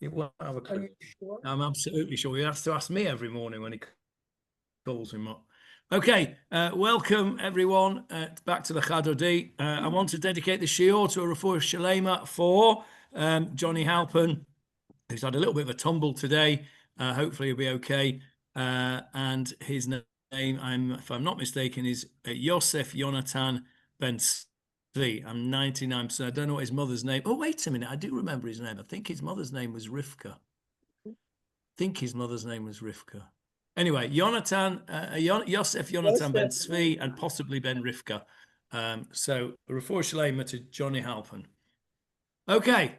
It won't have a clue. Are you sure? I'm absolutely sure. He has to ask me every morning when he calls him up. Okay, welcome everyone back to Lecha Dodi. I want to dedicate the Shiur to a refuah shalema for Johnny Halpern, who's had a little bit of a tumble today. Hopefully he'll be okay. And his name, if I'm not mistaken, is Yosef Yonatan Ben Tzvi. I'm 99%. I don't know what his mother's name. Oh, wait a minute. I do remember his name. I think his mother's name was Rivka. Anyway, Yosef Yonatan Ben Tzvi and possibly Ben Rivka. So refuah shalema to Johnny Halpern. Okay.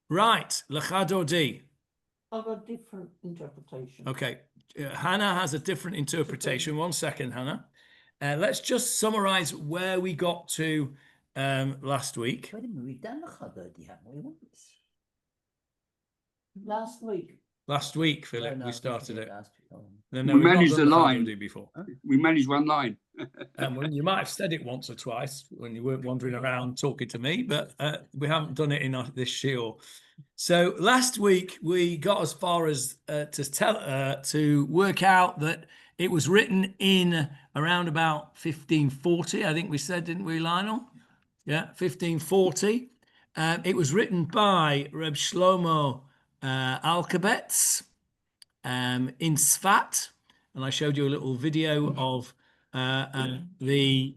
Right. Lecha Dodi. I've got a different interpretation. Okay. Hannah has a different interpretation. 1 second, Hannah. Let's just summarize where we got to last week. Wait a minute, we've done Lecha Dodi, haven't we? Once? Last week. Last week, Philip, No, we started it. last week. Oh. No, We we've not managed done the Lecha line. Dodi before. We managed one line. Well, you might have said it once or twice when you weren't wandering around talking to me, but we haven't done it in this shiur. So last week we got as far as to work out that it was written in around about 1540. I think we said, didn't we, Lionel? Yeah, 1540. It was written by Reb Shlomo Alkabetz in Sfat. And I showed you a little video of the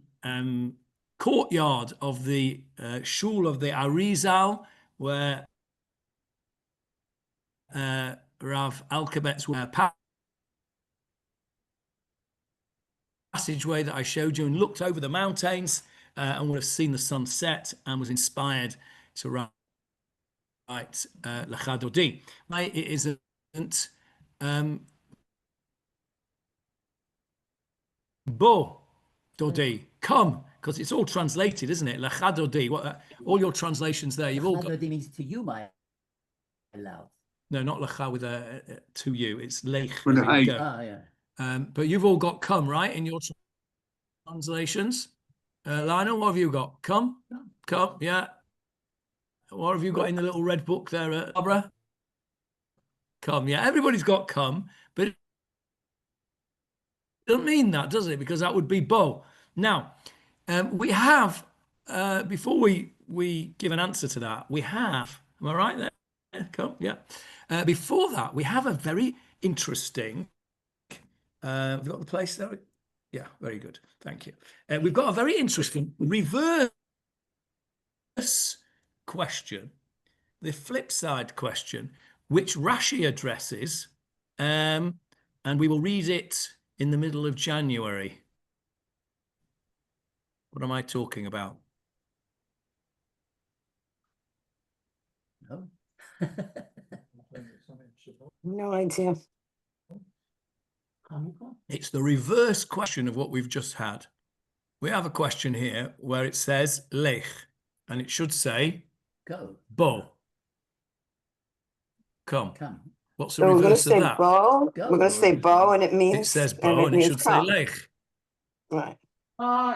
courtyard of the shul of the Arizal, where Rav Alkabetz passageway that I showed you, and looked over the mountains and would have seen the sun set and was inspired to write Lecha Dodi. It isn't Bo Dodi, come, because it's all translated, isn't it? Lecha Dodi. All your translations there, you've all got. Dodi means to you, my love. No, not Lecha with a to you. It's Lech. With a H. Yeah. But you've all got come, right, in your translations. Lionel, what have you got? Come, yeah. What have you got in the little red book there, Barbara? Come, yeah. Everybody's got come, but it doesn't mean that, does it? Because that would be bo. Now, we have, before we give an answer to that, we have, am I right there? Come, yeah. Before that, we have a very interesting, have you got the place there? Yeah, very good. Thank you. We've got a very interesting reverse question, the flip side question, which Rashi addresses, and we will read it in the middle of January. What am I talking about? No. No idea. It's the reverse question of what we've just had. We have a question here where it says Lech, and it should say Go. Bo. Come. What's the So we're going to reverse of say that? bow. Go. We're going to say bow, and it means It says Bo, and it should say come. Lech. Right.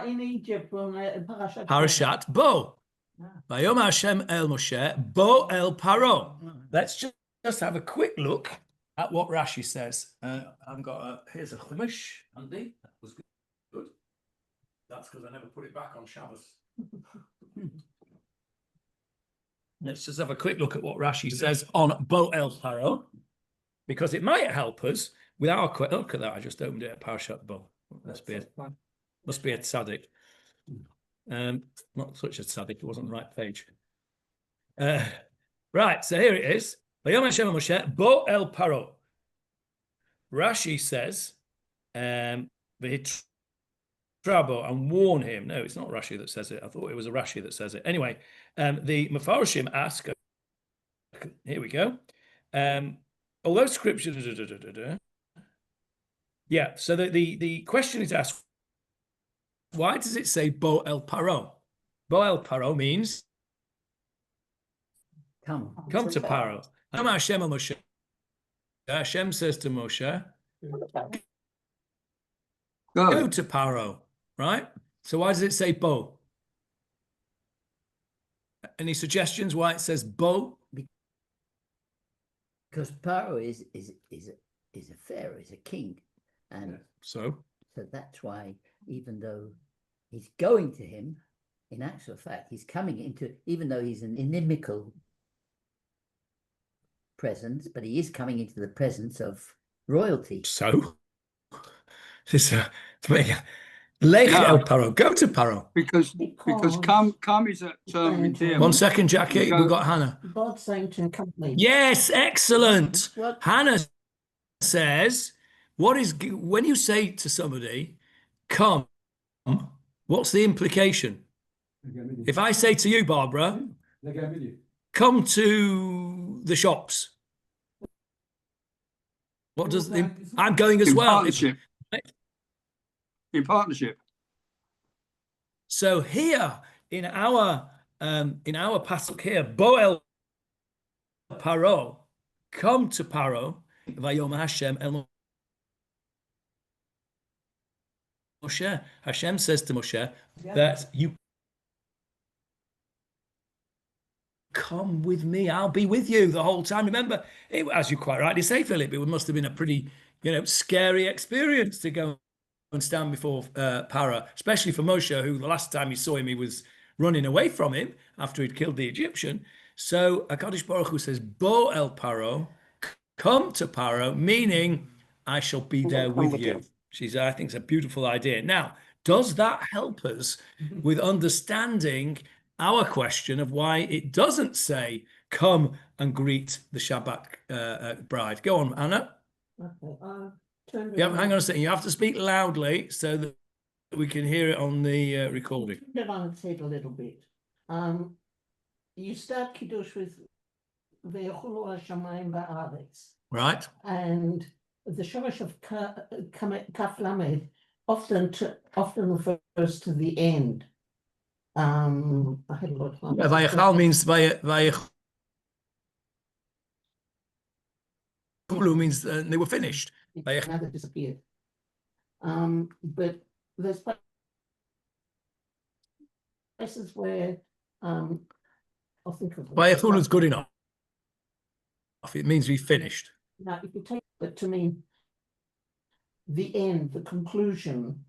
In Egypt, from Parashat Bo. Vayom Hashem el Moshe, Bo el Paro. Let's just have a quick look at what Rashi says. I've got here's a chumash, Andy. That was good. That's because I never put it back on Shabbos. Let's just have a quick look at what Rashi says on Bo el Paro, because it might help us with our look at that. I just opened it at Parashat Bo. Must be a tzaddik. Not such a tzaddik. It wasn't the right page. Right. So here it is. Vayom Hashem Moshe Bo el Paro. Rashi says, V'hitrabo, and warn him. No, it's not Rashi that says it. I thought it was a Rashi that says it. Anyway, the Mefarshim ask, here we go. Although scripture, yeah, so the question is asked, why does it say Bo el Paro? Bo el Paro means Come to Paro. Hashem el Moshe. Hashem says to Moshe, go to Paro, right? So why does it say Bo? Any suggestions why it says Bo? Because Paro is a pharaoh, is a king, and So so that's why, even though he's going to him, in actual fact, he's coming into, even though he's an inimical presence, but he is coming into the presence of royalty. so this Lech Yeah. el Paro. Go to Paro. Because Because come is a term of One endearment. 1 second, Jackie. Go- We've got Hannah. God's saying to accompany. Yes, excellent. Well, Hannah says, "What is when you say to somebody, come? What's the implication? If I say to you, Barbara, come to the shops, what does I'm going as in well? partnership. In partnership. So here in our pasuk here, Boel Paro, come to Paro, Vayom Hashem el Moshe. Hashem says to Moshe that you come with me. I'll be with you the whole time. Remember, as you quite rightly say, Philip, it must have been a pretty, scary experience to go and stand before Paro, especially for Moshe, who the last time he saw him, he was running away from him after he'd killed the Egyptian. So HaKadosh Baruch Hu says, Bo el Paro, come to Paro, meaning I shall be there Come with with you. you. I think it's a beautiful idea. Now, does that help us with understanding our question of why it doesn't say, come and greet the Shabbat bride? Go on, Anna. Okay, turn it Yeah, on. hang on a second. You have to speak loudly so that we can hear it on the recording. Turn it on its head a little bit. You start Kiddush with Ve'echulu Hashamayim Ba'aretz, Right? and the shoresh of Kaf Lamed often refers to the end. I had a lot of fun. Vayachal means Vayachulu means they were finished. Vayach- Now they disappeared. But there's places where I'll think of Vayachulu is good enough. It means we finished. Now, if you take it to mean the end, the conclusion,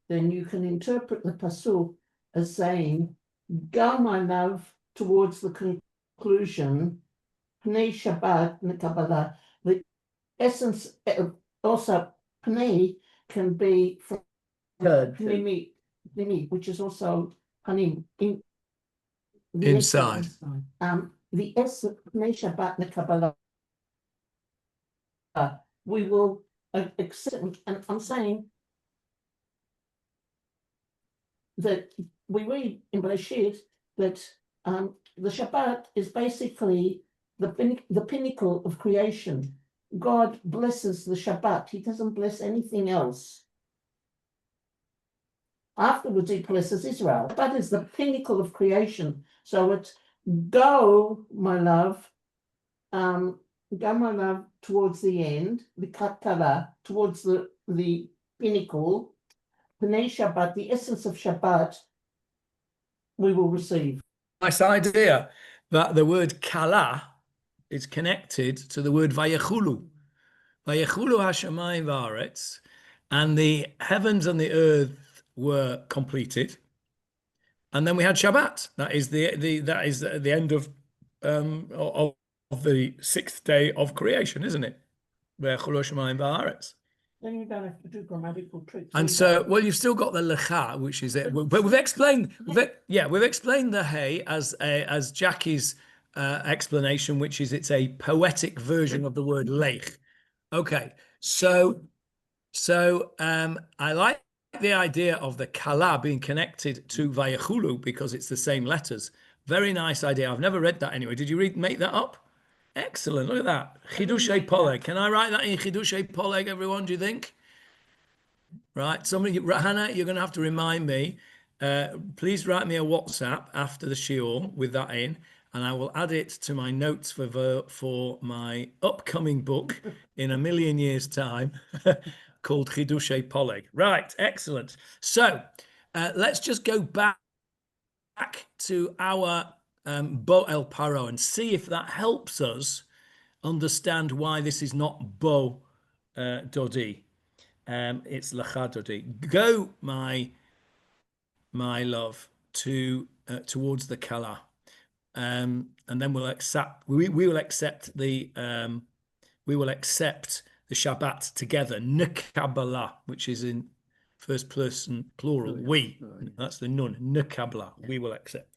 then you can interpret the pasuk as saying, "Go, my love, towards the conclusion." Pnei Shabbat Nekabbalah. The essence also Pnei can be from Pnimi, which is also Panim in the Inside. essence, the essence Pnei Shabbat Nekabbalah. We will accept, and I'm saying that we read in Bereshit that the Shabbat is basically the pinnacle of creation. God blesses the Shabbat. He doesn't bless anything else. Afterwards, he blesses Israel. That is the pinnacle of creation. So it's go, my love, towards the end, the katala, towards the pinnacle. Pnei Shabbat, the essence of Shabbat, we will receive. Nice idea that the word kala is connected to the word vayachulu. Vayachulu hashamayim va'aretz, and the heavens and the earth were completed, and then we had Shabbat. That is the end of the sixth day of creation, isn't it? Vayachulu hashamayim va'aretz. Then you don't have to do grammatical tricks. And so, well, you've still got the lecha, which is it. But we've explained the hey as Jackie's explanation, which is it's a poetic version of the word lech. Okay, so I like the idea of the kala being connected to vayachulu because it's the same letters. Very nice idea. I've never read that anyway. Did you make that up? Excellent. Look at that. Chidushei Poleg. Can I write that in Chidushei Poleg, everyone, do you think? Right. Somebody, Hannah, you're going to have to remind me. Please write me a WhatsApp after the Shiur with that in, and I will add it to my notes for my upcoming book in a million years' time called Chidushei Poleg. Right. Excellent. So let's just go back to our Bo El Paro and see if that helps us understand why this is not Bo Dodi. It's Lecha Dodi. Go, my love, towards the Kala, and then we'll accept. We will accept the Shabbat together. Nekabala, which is in first person plural. We. That's the nun. Nekabla. We will accept.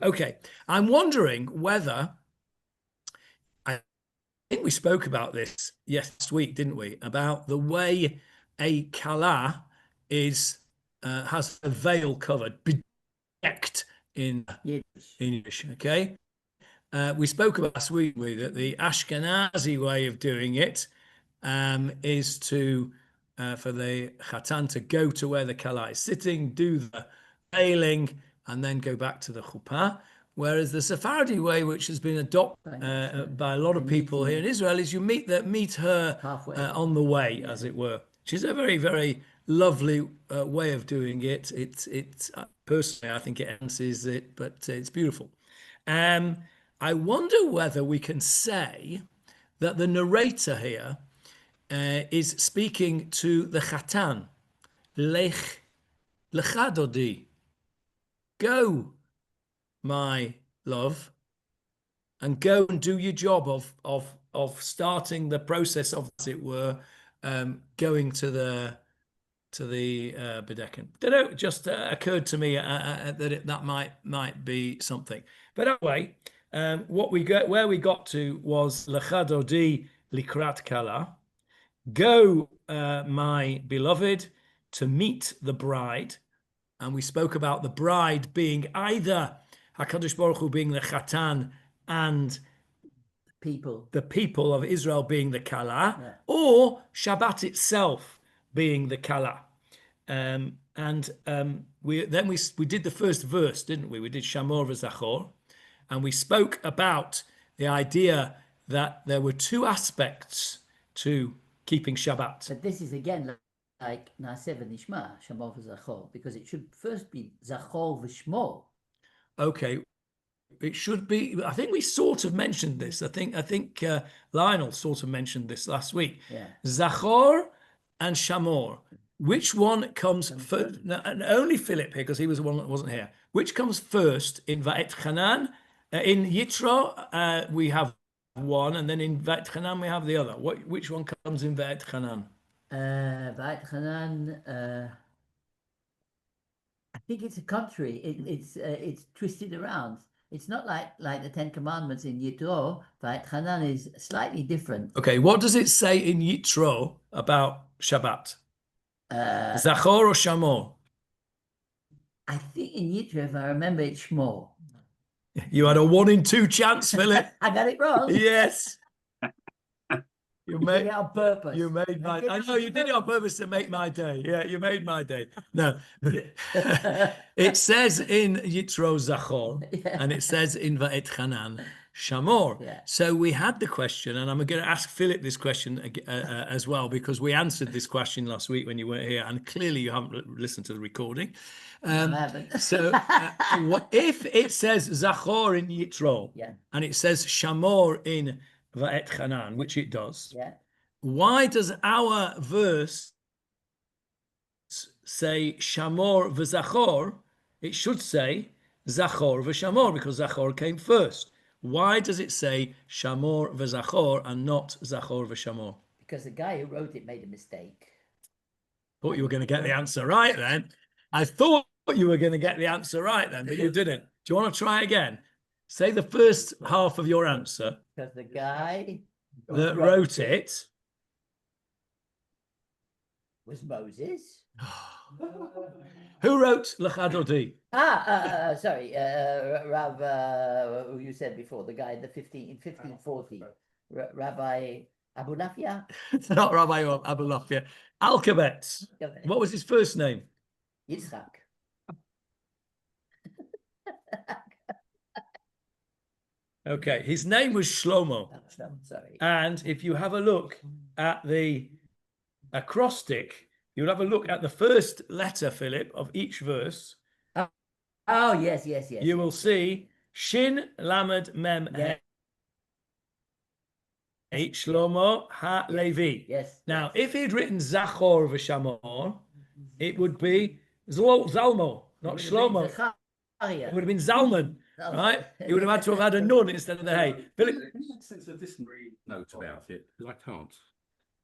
Okay. I'm wondering whether. I think we spoke about this last week, didn't we? About the way a kala is has a veil covered, bedecked in English. Okay, we spoke about last week that the Ashkenazi way of doing it is to for the chatan to go to where the kala is sitting, do the veiling, and then go back to the chuppah. Whereas the Sephardi way, which has been adopted by a lot of people here in Israel, is you meet her on the way, as it were. Which is a very, very lovely way of doing it. It's personally, I think it enhances it, but it's beautiful. I wonder whether we can say that the narrator here is speaking to the chatan, Lecha Dodi, go, my love, and go and do your job of starting the process of, as it were, going to the Bedekin. Don't know, it just occurred to me that might be something. But anyway, where we got to was Lecha Dodi likrat kala, go, my beloved, to meet the bride. And we spoke about the bride being either HaKadosh Baruch Hu being the chatan and the people of Israel being the kala, or Shabbat itself being the kala. We did the first verse, didn't we? We did Shamor v'Zachor, and we spoke about the idea that there were two aspects to keeping Shabbat. But this is again like Naaseh v'Nishma, Shamor v'Zachor, because it should first be Zachor v'Shmor. Okay, it should be. I think we sort of mentioned this. I think Lionel sort of mentioned this last week. Yeah. Zachor and Shamor. Which one comes first? And only Philip here, because he was the one that wasn't here. Which comes first in Va'et Chanan? In Yitro, we have one, and then in Va'et Chanan we have the other. Which one comes in Va'et Chanan? Va'et Chanan. I think it's a contrary. It's twisted around. It's not like the Ten Commandments in Yitro. Va'et Chanan is slightly different. Okay, what does it say in Yitro about Shabbat? Zachor or Shamor? I think in Yitro, if I remember, it's Shmor. You had a 1 in 2 chance, Philip. I got it wrong. Yes. You did it on purpose. You made my. I know you did it on purpose to make my day. Yeah, you made my day. No, it says in Yitro Zachor, and it says in Va'et Chanan Shamor. Yeah. So we had the question, and I'm going to ask Philip this question as well, because we answered this question last week when you weren't here, and clearly you haven't listened to the recording. I haven't. So if it says Zachor in Yitro, and it says Shamor in Va'et Chanan, which it does, why does our verse say Shamor v'Zachor? It should say Zachor v'Shamor, because Zachor came first. Why does it say Shamor v'Zachor and not Zachor v'Shamor? Because the guy who wrote it made a mistake. Thought you were going to get the answer right then. I thought you were going to get the answer right then, but you didn't. Do you want to try again? Say the first half of your answer. Because the guy that wrote it was Moses. Who wrote Lecha Dodi? Sorry, Rav, who you said before, the guy in 1540, Rabbi Abulafia? It's not Rabbi Abulafia. Alphabets. What was his first name? Yitzchak. Okay, his name was Shlomo. Sorry. And if you have a look at the acrostic, you'll have a look at the first letter, Philip, of each verse. Oh, yes. You will see Shin Lamed Mem Yeah. Hey, Shlomo HaLevi. Yes. Now, if he'd written Zachor v'Shamor, it would be Zalmo, not Shlomo. It would have been Zalman, right? He would have had to have had a nun instead of the hay. Philip, Makes sense of this note about it, because I can't.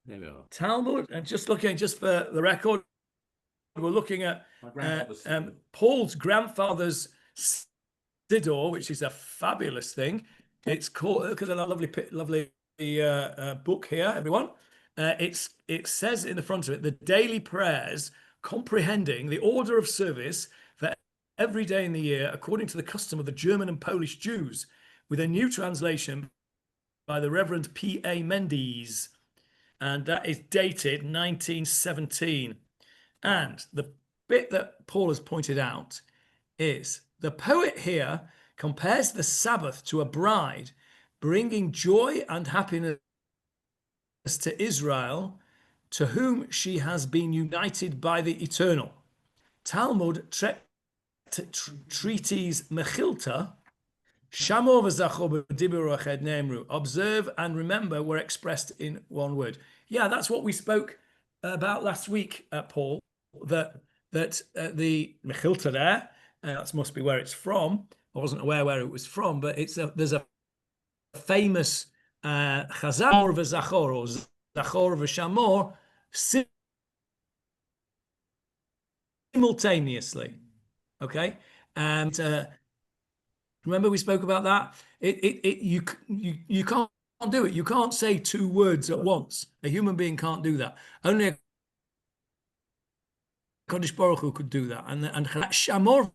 There we are. Talmud, and just looking, just for the record, we're looking at My grandfather's Paul's grandfather's Siddur, which is a fabulous thing. It's called, look at the lovely book here, everyone. It says in the front of it, the daily prayers comprehending the order of service for every day in the year, according to the custom of the German and Polish Jews, with a new translation by the Reverend P.A. Mendes. And that is dated 1917. And the bit that Paul has pointed out is the poet here compares the Sabbath to a bride bringing joy and happiness to Israel, to whom she has been united by the Eternal. Talmud treatise Mechilta, Shamor v'Zachor b'dibur echad ne'emru. Observe and remember were expressed in one word. Yeah, that's what we spoke about last week, Paul. That the Mechilta there, that must be where it's from. I wasn't aware where it was from, but there's a famous Chazal v'Zachor or Zachor v'Shamor simultaneously. Okay, and remember we spoke about that. You can't do it. You can't say two words at once. A human being can't do that. Only a Kodesh Baruch Hu could do that. And Shamor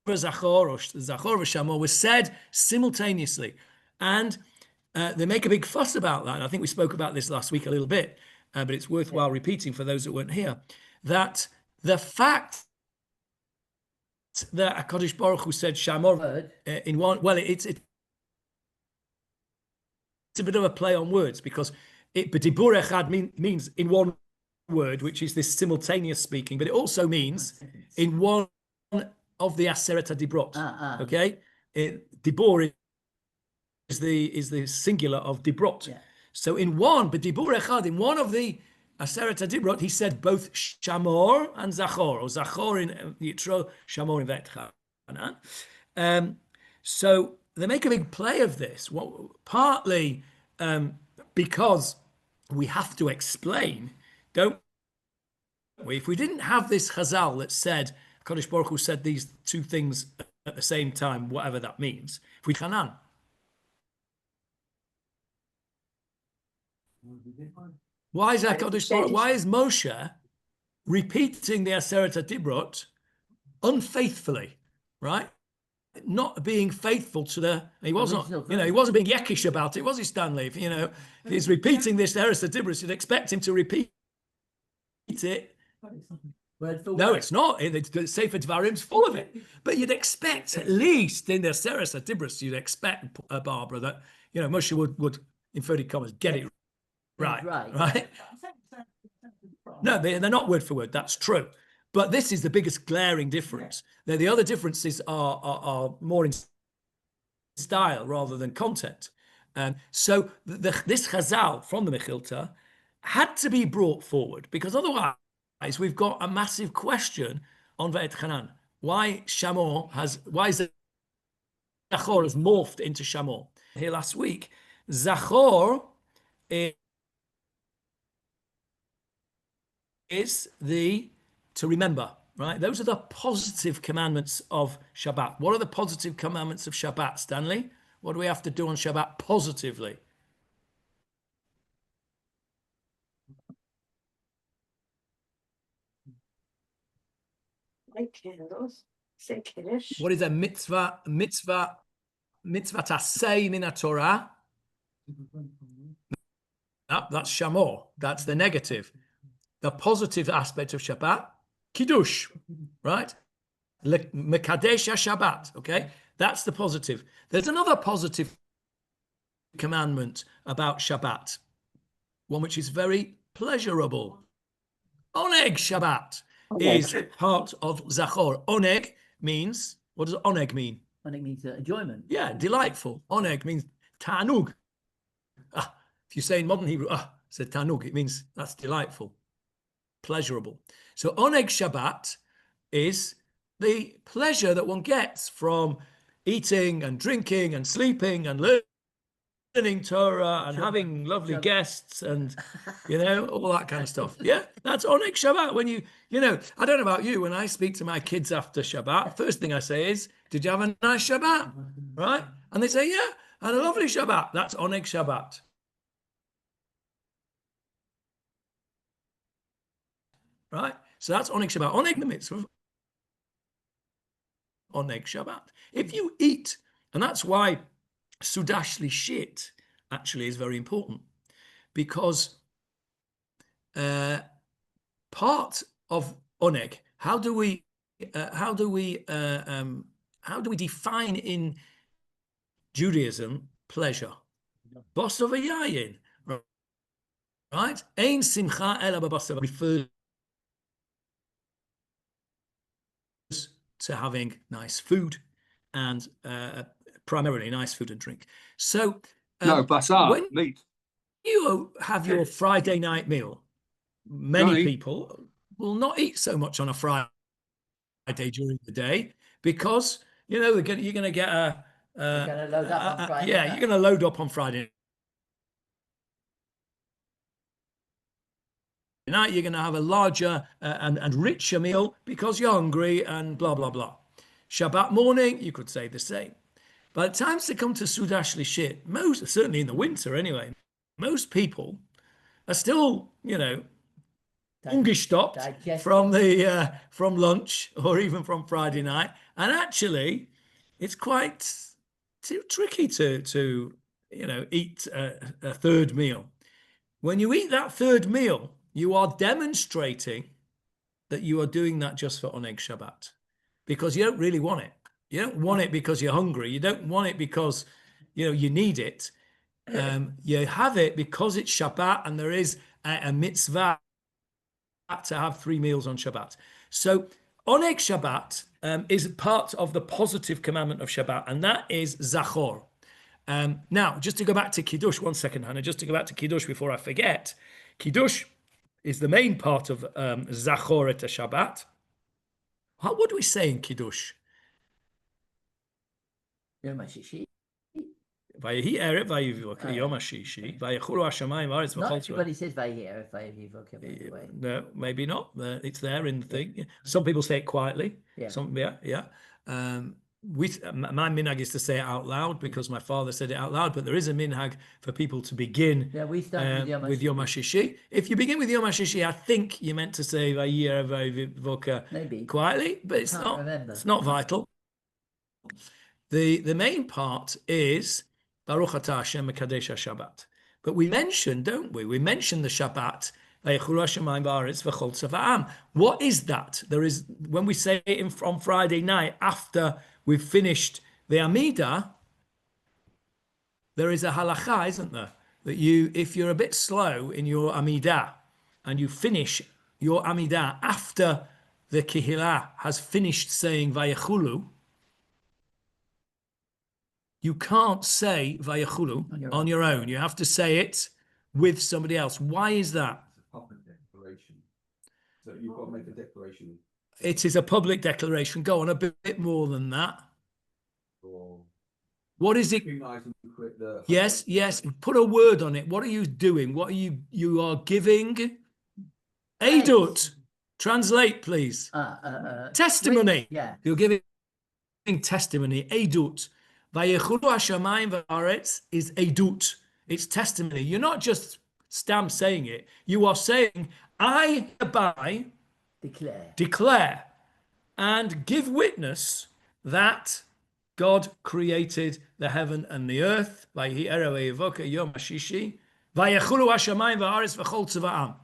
Zachor or Zachor v'Shamor was said simultaneously, and they make a big fuss about that. And I think we spoke about this last week a little bit, but it's worthwhile repeating for those that weren't here. That the fact that HaKadosh Baruch Hu said Shamor in one, well, it's a bit of a play on words, because B'dibur echad means in one word, which is this simultaneous speaking, but it also means in one of the Aseret HaDibrot. Okay, Dibur is the singular of Dibrot. Yeah. So in one, B'dibur echad, in one of the Aseret HaDibrot, he said both Shamor and Zachor, or Zachor in Yitro, Shamor in Vet Chanan. So they make a big play of this, partly because we have to explain, don't we? If we didn't have this Chazal that said, Kodesh Baruch Hu said these two things at the same time, whatever that means, if we Chanan. Why is Kodesh Baruch? Why is Moshe repeating the Aseret HaDibrot unfaithfully, right? Not being faithful to he wasn't being yekish about it, was he, Stanley? If he's repeating this Aseret HaDibrot, you'd expect him to repeat it. No, it's not. The Sefer Dvarim's full of it. But you'd expect, at least in the Aseret HaDibrot, you'd expect, Barbara, that Moshe would inverted commas, get it right? No, they're not word for word. That's true. But this is the biggest glaring difference. Now, the other differences are more in style rather than content. So this Chazal from the Mechilta had to be brought forward, because otherwise we've got a massive question on Ve'et Chanan. Why Zachor has morphed into Shamor? Here last week, Zachor is to remember, right? Those are the positive commandments of Shabbat. What are the positive commandments of Shabbat, Stanley? What do we have to do on Shabbat positively? Light candles. Say Kiddush. What is a mitzvah tasei min Torah? That's Shamor. That's the negative. The positive aspect of Shabbat, Kiddush, right? Mekadesh Shabbat, okay? That's the positive. There's another positive commandment about Shabbat, one which is very pleasurable. Oneg Shabbat is part of Zachor. Oneg means, what does oneg mean? Oneg means enjoyment. Yeah, delightful. Oneg means ta'anug. If you say in modern Hebrew, it's a ta'anug, it means that's delightful, pleasurable. So oneg Shabbat is the pleasure that one gets from eating and drinking and sleeping and learning Torah and having lovely guests and, all that kind of stuff. Yeah, that's oneg Shabbat. When you I don't know about you, when I speak to my kids after Shabbat, first thing I say is, did you have a nice Shabbat? Right? And they say, yeah, I had a lovely Shabbat. That's oneg Shabbat. Right? So that's oneg Shabbat. Oneg the mitzvah. Oneg Shabbat. If you eat, and that's why Sudash Lishit actually is very important, because part of oneg, how do we define in Judaism pleasure? Bosov yayin, right? Ein simcha ela b'bosov refers to having nice food and primarily nice food and drink. So No, basar, when meat. you have your Friday night meal, many Johnny. people will not eat so much on a Friday during the day because you're going to get You're gonna load up on Friday yeah, night. you're going to load up on Friday night. You're going to have a larger and richer meal because you're hungry and blah blah blah. Shabbat morning, you could say the same. By the time they come to Sudash Lishit, certainly in the winter anyway, most people are still, ungestoppt Digesting. from lunch or even from Friday night, and actually, it's quite tricky to eat a third meal. When you eat that third meal, you are demonstrating that you are doing that just for Oneg Shabbat, because you don't really want it. You don't want it because you're hungry. You don't want it because you need it. You have it because it's Shabbat, and there is a mitzvah to have 3 meals on Shabbat. So Oneg Shabbat is part of the positive commandment of Shabbat, and that is Zachor. Now, just to go back to Kiddush, one second, Hannah, just to go back to Kiddush before I forget. Kiddush is the main part of Zachor et Shabbat. What do we say in Kiddush? Yom HaShishi. Vayehi erev vayivoka yom hashishi vayechulu hashamayim v'aretz Not v'chol everybody says Vayehi erev Vayehi Vokeh, by the way. No, maybe not. It's there in the thing. Some people say it quietly. Yeah. Yeah. My minhag is to say it out loud because my father said it out loud. But there is a minhag for people to begin Yeah, we start with Yom HaShishi. If you begin with Yom HaShishi, I think you meant to say Vayehi erev vayivoka Maybe. quietly, but it's Can't not. remember. It's not vital. The main part is Baruch Atah Hashem Mekadesh HaShabbat. But we mentioned, don't we? We mentioned the Shabbat. What is that? There is, when we say it on Friday night after we've finished the Amidah, there is a halacha, isn't there? That if you're a bit slow in your Amidah and you finish your Amidah after the Tefilah has finished saying Vayechulu, you can't say Vayechulu on your own. You have to say it with somebody else. Why is that? It's a public declaration. So you've got to make a declaration. It is a public declaration. Go on, a bit more than that. Or What is it? Yes. Put a word on it. What are you doing? What are you are giving? Eidut. Translate, please. Testimony. Yeah. You're giving testimony. Eidut. Vayechulu hashamayim v'aretz is eidut. It's testimony. You're not just stamp saying it. You are saying, I hereby declare and give witness that God created the heaven and the earth. Vayehi erev vayevoka yom hashishi. Vayechulu hashamayim v'aretz v'chol tzva'am.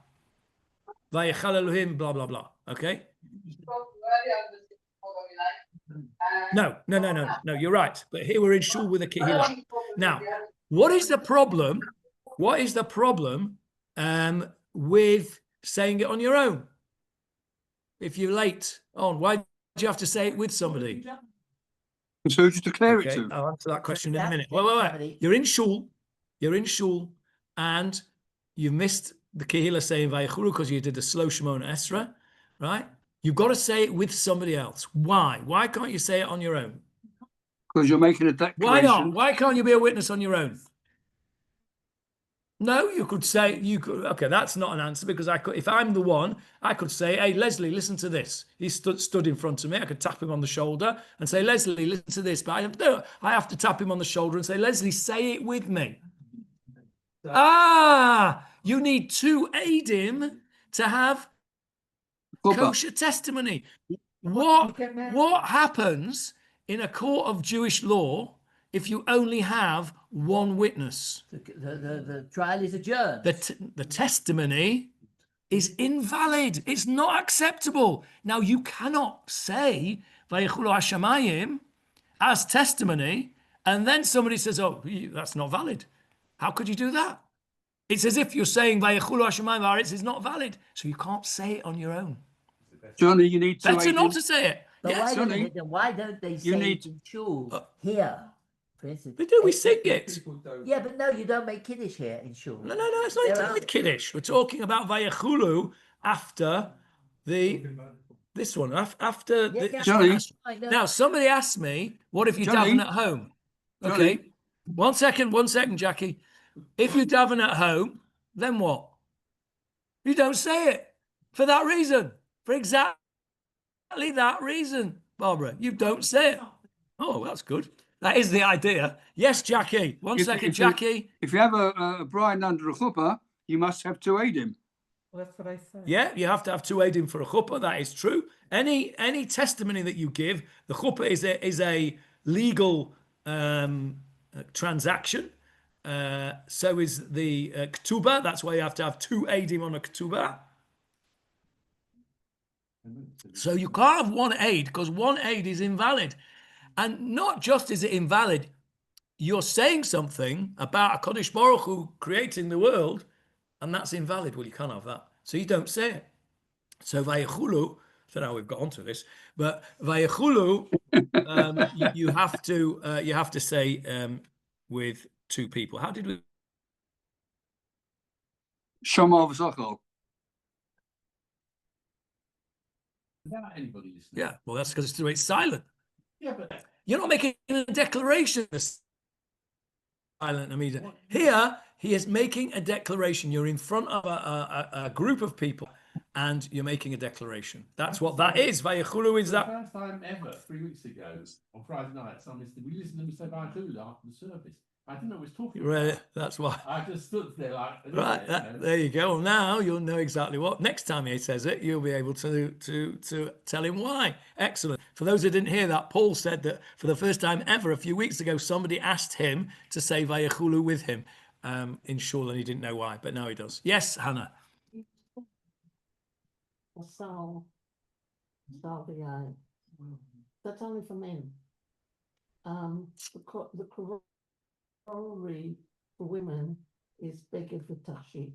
Vayechal Elohim, blah, blah, blah. Okay? No, you're right. But here we're in shul with a kehillah. Now, what is the problem? What is the problem with saying it on your own? If you're late on, why do you have to say it with somebody? So who do you declare it Okay, to? I'll answer that question in you a have to minute. say Wait. somebody- You're in shul, and you missed the Kehillah saying Vayichulu because you did a slow Shemona Esra, right? You've got to say it with somebody else. Why? Why can't you say it on your own? Because you're making a Why declaration. not? Why can't you be a witness on your own? No, you could say you could. Okay, that's not an answer because I could. If I'm the one, I could say, "Hey, Leslie, listen to this." He stood in front of me. I could tap him on the shoulder and say, "Leslie, listen to this." But I have to tap him on the shoulder and say, "Leslie, say it with me." You need two aidim to have Chuppah. kosher testimony. What happens in a court of Jewish law if you only have one witness? The trial is adjourned. The testimony is invalid. It's not acceptable. Now, you cannot say Vayichulu Hashemayim as testimony, and then somebody says, "Oh, that's not valid." How could you do that? It's as if you're saying Vayichulu Hashemayim Haaretz is not valid, so you can't say it on your own. Johnny, you need to. Better not to say it. But Yes, Johnny, why don't they say need- it in shul here, for instance? we do. We sing it. Yeah, but no, you don't make kiddush here in shul. No. It's not to do with Kiddush. We're talking about Vayichulu after this one. After Yes, the, yes, Johnny. I know. Now, somebody asked me, "What if you Johnny. daven at home?" Johnny. Okay, one second, Jackie. If you daven at home, then what? You don't say it for that reason. For exactly that reason, Barbara. You don't say it. Oh, that's good. That is the idea. Yes, Jackie. One second, if Jackie. If you have a bride under a chuppah, you must have two aidim. Well, that's what I said. Yeah, you have to have two aidim for a chuppah. That is true. Any testimony that you give, the chuppah is a legal transaction. So is the ketubah. That's why you have to have two aidim on a ketubah. So you can't have one aid because one aid is invalid. And not just is it invalid, you're saying something about a Kodesh Baruch Hu creating the world, and that's invalid. Well, you can't have that. So you don't say it. So Vayichulu, I don't know how we've got onto this, but Vayichulu, you have to say with two people. How did we? Shomar v'Zachor. Without anybody listening. Yeah, well, that's because it's silent. Yeah, but You're not making a declaration. Silent. I mean, here he is making a declaration. You're in front of a group of people, and you're making a declaration. That's what that is. Vayichulu is The that. first time ever, 3 weeks ago, on Friday night, somebody said, we listened to me say Vayichulu after the service. I didn't know what he was talking Right, about. that's why. I just stood there like, Right, you know. there you go. Now you'll know exactly what. Next time he says it, you'll be able to tell him why. Excellent. For those who didn't hear that, Paul said that for the first time ever, a few weeks ago, somebody asked him to say Vayichulu with him in shul, and he didn't know why, but now he does. Yes, Hannah. that's only for men. The corollary for women is beged v'tachshit,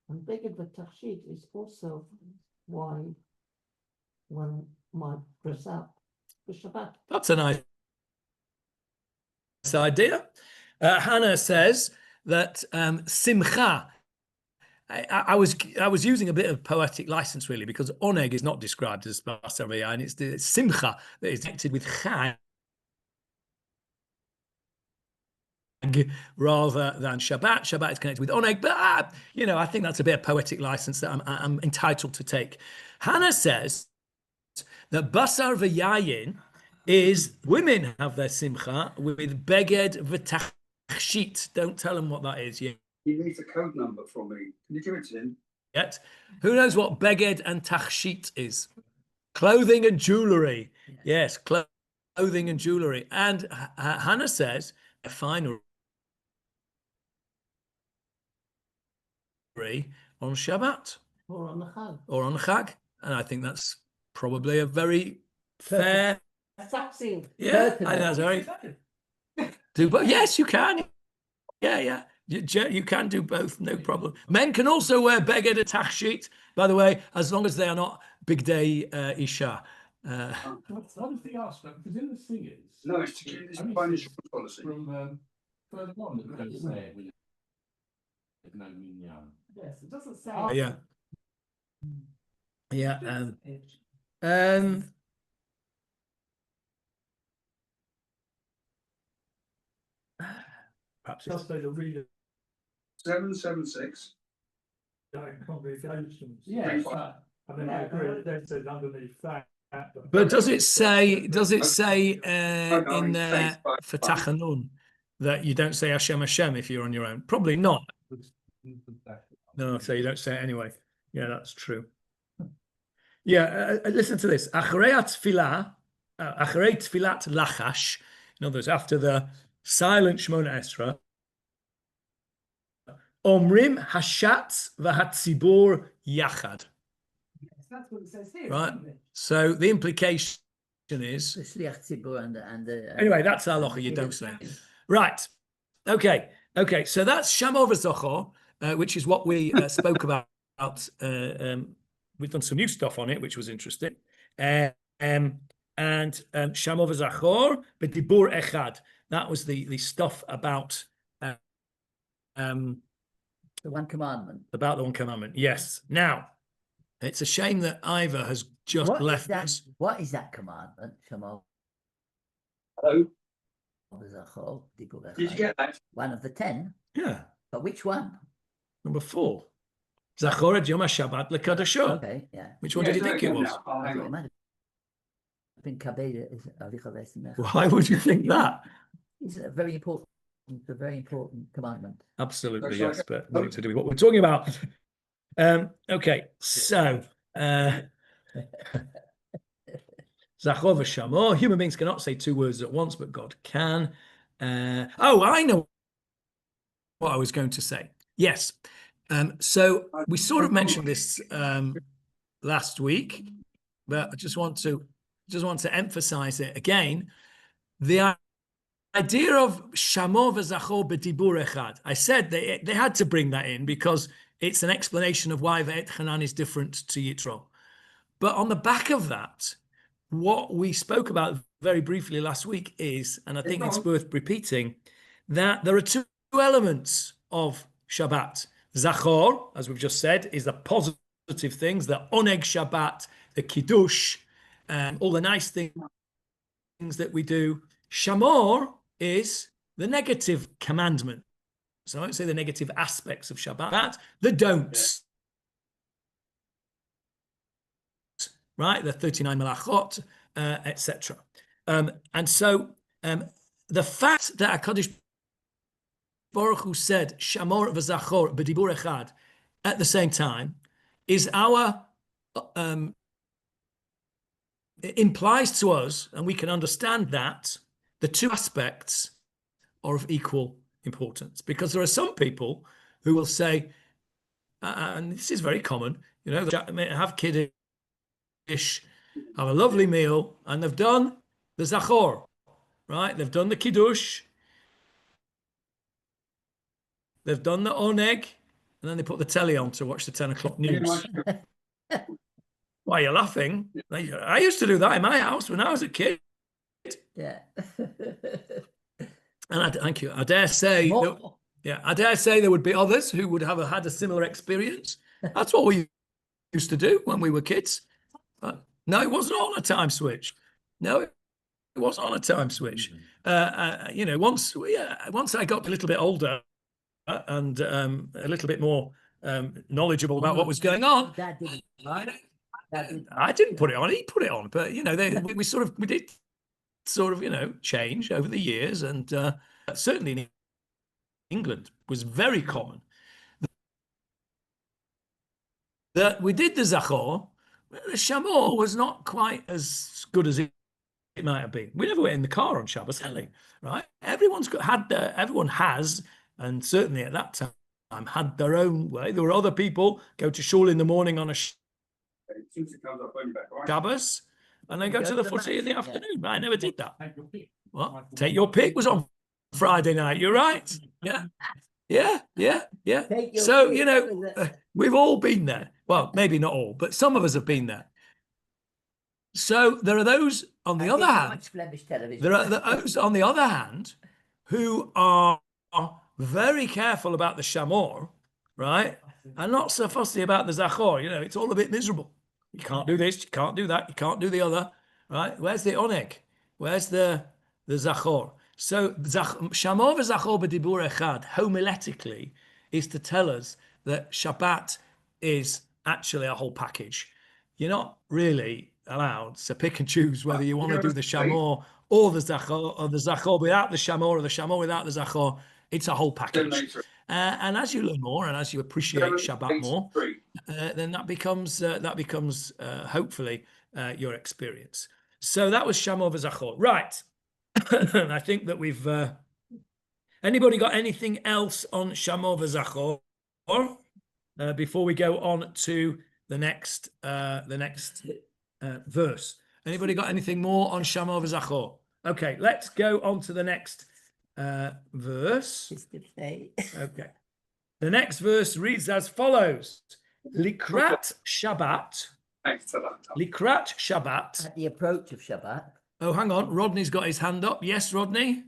and beged v'tachshit is also why one might dress up for Shabbat. That's a nice idea. Hannah says that simcha. I was using a bit of poetic license really because oneg is not described as basar v'yayin. It's the simcha that is connected with chag rather than Shabbat. Shabbat is connected with oneg, but I think that's a bit of poetic license that I'm entitled to take. Hannah says that basar v'yayin is women have their simcha with beged v'tachshit. Don't tell them what that is. He needs a code number from me. Can you give it to him? Yet, who knows what beged and tachshit is? Clothing and jewelry. Yes, clothing and jewelry. And Hannah says a finery on Shabbat Or on the Chag. or on Chag, and I think that's probably a very fair. Saxing. Yeah, I think that's very. But yes, you can. Yeah. You can do both, no problem. Men can also wear beged and tachshit, by the way, as long as they are not big day Isha. What does the ask? Because in the singers, No, it's to keep this only Polish says policy. from further on that we don't say it with no minyan. Yes, it doesn't say. Yeah. Yeah. Perhaps it's, Just say the reader 776. congregations. Yes, And then I agree, it then says underneath that. but does it say in Thanks, bye. for Tachanun that you don't say Hashem if you're on your own? Probably not. No, so you don't say it anyway. Yeah, that's true. Yeah, listen to this. Acharei Tefilah, Acharei Tefilat Lachash. In other words, after the silent Shemona Esra, Omrim Hashat v'Hatzibur Yachad. That's what it says here. Right. isn't it? So the implication is. The Shliach Tzibur and the Anyway, that's halacha. You don't say. Right. Okay. So that's Shamor v'Zochor, which is what we spoke about. We've done some new stuff on it, which was interesting. And Shamor v'Zochor b'dibur echad. That was the stuff about the one commandment. about the one commandment. Yes. Now, it's a shame that Ivor has just What is left that? us. What is that commandment? Shemor Hello. v'Zachor, Dibur Did you Echad. get that? One of the 10, Yeah. but which one? Number 4. Zachor et Yom HaShabbat lekadasho. Okay, yeah. Which one did you think it was? Oh, I hang thought it on. might have been Kabeda is Avicha Vesemech. Why would you think that? It's a very important. It's a very important commandment. Absolutely, Sorry. yes, but nothing to do with what we're talking about. Okay, so Zachor v'Shamor. Human beings cannot say 2 words at once, but God can. I know what I was going to say. Yes. So we sort of mentioned this last week, but I just want to emphasize it again. The idea of Shamor v'Zachor b'dibur echad. I said they had to bring that in because it's an explanation of why Ve'et Chanan is different to Yitro. But on the back of that, what we spoke about very briefly last week is, and I think it's worth repeating, that there are 2 elements of Shabbat. Zachor, as we've just said, is the positive things, the oneg Shabbat, the kiddush, all the nice things that we do. Shamor is the negative commandment. So I won't say the negative aspects of Shabbat, the don'ts. Right, the 39 malachot, etc. And so the fact that HaKadosh Baruch Hu said Shamor v'Zachor b'dibur echad at the same time is our it implies to us, and we can understand that the 2 aspects are of equal importance, because there are some people who will say, and this is very common, have kiddush, have a lovely meal, and they've done the Zachor, right? They've done the kiddush, they've done the oneg, and then they put the telly on to watch the 10 o'clock news. Why are you laughing? I used to do that in my house when I was a kid. Yeah. And thank you. I dare say, there would be others who would have had a similar experience. That's what we used to do when we were kids. But no, it wasn't on a time switch. No, it wasn't on a time switch. Once I got a little bit older and a little bit more knowledgeable about what was going on, Dad didn't. I didn't put it on. He put it on, but we did sort of change over the years, and certainly in England was very common that we did the Zachor. The Shamor was not quite as good as it might have been. We never went in the car on Shabbos, right? Everyone has, and certainly at that time had their own way. There were other people go to shul in the morning on a Shabbos, and then go to the footy in the afternoon. I never did that. What? Take your pick was on Friday night. You're right. Yeah. So, we've all been there. Well, maybe not all, but some of us have been there. So there are those, on the other hand, Watch Flemish television. there are those, on the other hand, who are very careful about the shamor, right? And not so fussy about the zachor. You know, it's all a bit miserable. You can't do this, you can't do that, you can't do the other, right? Where's the oneg? Where's the zachor? So shamor v'zachor b'dibur echad, homiletically, is to tell us that Shabbat is actually a whole package. You're not really allowed to pick and choose whether you want to do the shamor or the zachor without the shamor, or the shamor without the zachor. It's a whole package. And as you learn more and as you appreciate Shabbat more, then that becomes hopefully your experience. So that was shamor v'zachor, right? I think that we've. Anybody got anything else on shamor v'zachor before we go on to the next verse? Anybody got anything more on shamor v'zachor? Okay, let's go on to the next verse. Okay, the next verse reads as follows: Likrat Shabbat. Likrat Shabbat. At the approach of Shabbat. Oh, hang on, Rodney's got his hand up. Yes, Rodney.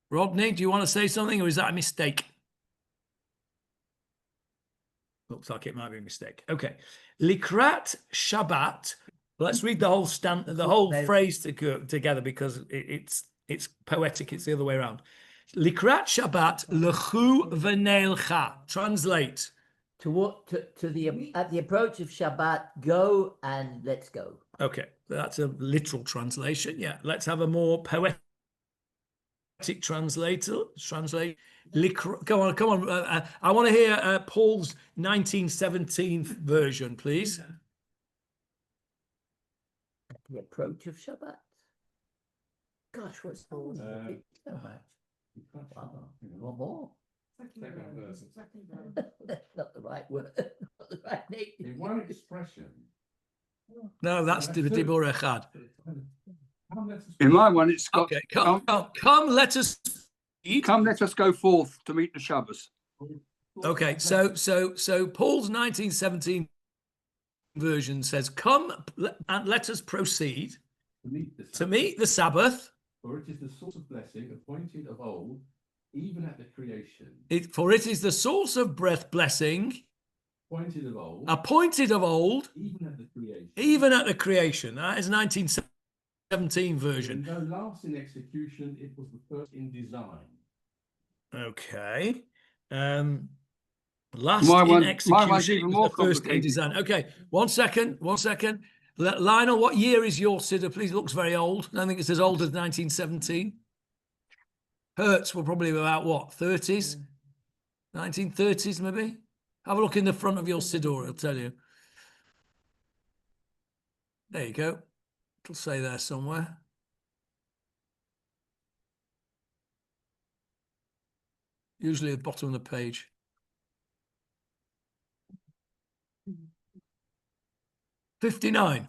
Rodney, do you want to say something, or is that a mistake? Looks like it might be a mistake. Okay, Likrat Shabbat. Let's read the whole phrase together, because it's poetic. It's the other way around. Likrat Shabbat lechu v'neilcha. Translate. At the approach of Shabbat, go and let's go. Okay, that's a literal translation. Yeah, let's have a more poetic translate. Come on. I want to hear Paul's 1917 version, please. At the approach of Shabbat. Gosh, what's Paul's? So much. One more. That's not the right word. Not the right name. In one expression. No, that's the Dibur Echad. In my one, it's got, Okay, come, let us eat. come, let us go forth to meet the Shabbos. Okay, so Paul's 1917 version says, come and let us proceed to meet the Sabbath. For it is the source of blessing appointed of old, even at the creation. For it is the source of blessing appointed of old, even at the creation. That is 1917 version. Though last in execution, it was the first in design. Okay. My In one's execution, even it was more the first in complicated. design. Okay, one second. Lionel, what year is your Siddur, please? It looks very old. I don't think it's as old as 1917. Hertz were probably about what, 30s? 1930s, maybe? Have a look in the front of your Siddur, it'll tell you. There you go. It'll say there somewhere. Usually at the bottom of the page. '59.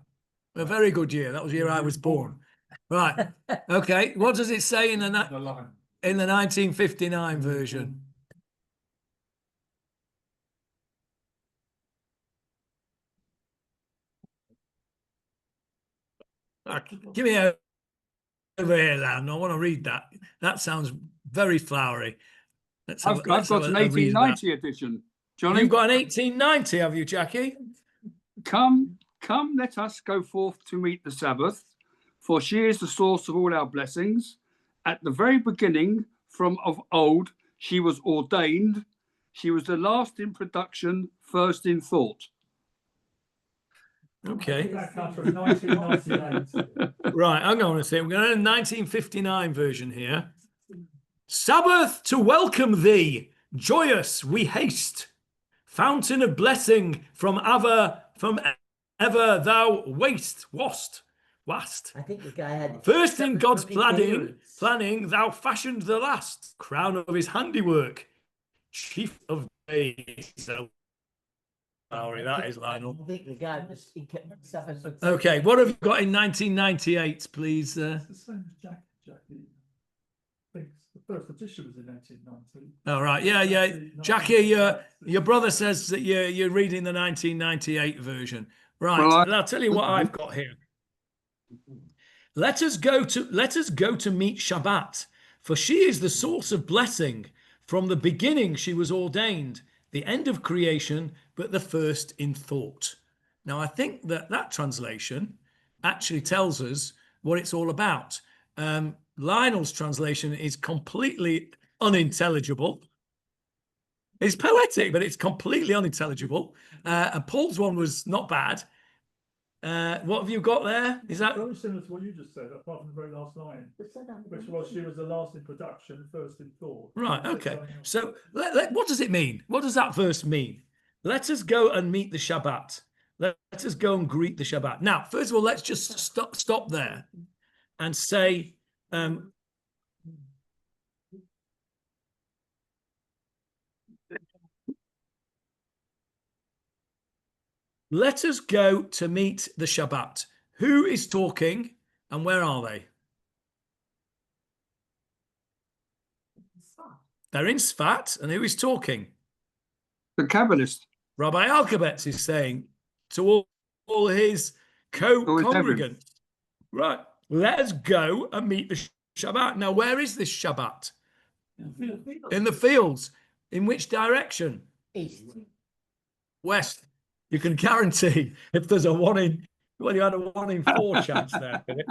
A very good year. That was the year I was born. Right. Okay. What does it say in the 1959 version? Give me over here, Lan. I want to read that. That sounds very flowery. I've got an 1890 edition. Johnny, You've got an 1890, have you, Jackie? come, let us go forth to meet the Sabbath, for she is the source of all our blessings. At the very beginning, from of old, she was ordained. She was the last in production, first in thought. Okay. That comes from 1998. Right, I'm going to say, we're going to 1959 version here. Sabbath to welcome thee, joyous we haste, fountain of blessing from ever thou wast. I think the guy had First in God's something planning, thou fashioned the last, crown of his handiwork, chief of days. So, Lowry, that is Lionel. I think the guy was suffering. Okay, what have you got in 1998, please? It's the same as Jackie thinks. The first edition was in 1890. All right. Yeah. Jackie, your brother says that you're reading the 1998 version. Right. Well, I'll tell you what I've got here. Let us go to meet Shabbat, for she is the source of blessing. From the beginning she was ordained, the end of creation, but the first in thought. Now I think that translation actually tells us what it's all about. Lionel's translation is completely unintelligible. It's poetic, but it's completely unintelligible. And Paul's one was not bad. What have you got there? Is that Very similar to what you just said, apart from the very last line, which was she was the last in production, first in thought. right? Okay. So what does it mean? What does that verse mean? Let us go and meet the Shabbat. Let us go and greet the Shabbat. Now, first of all, let's just stop there and say, let us go to meet the Shabbat. Who is talking and where are they? They're in Sfat, and who is talking? the Kabbalist. Rabbi Alkabetz is saying to all his co-congregants, right, let us go and meet the Shabbat. Now, where is this Shabbat? In the fields. In which direction? East. West. You can guarantee if there's a 1 in, well, you had a 1 in 4 chance there, Philip.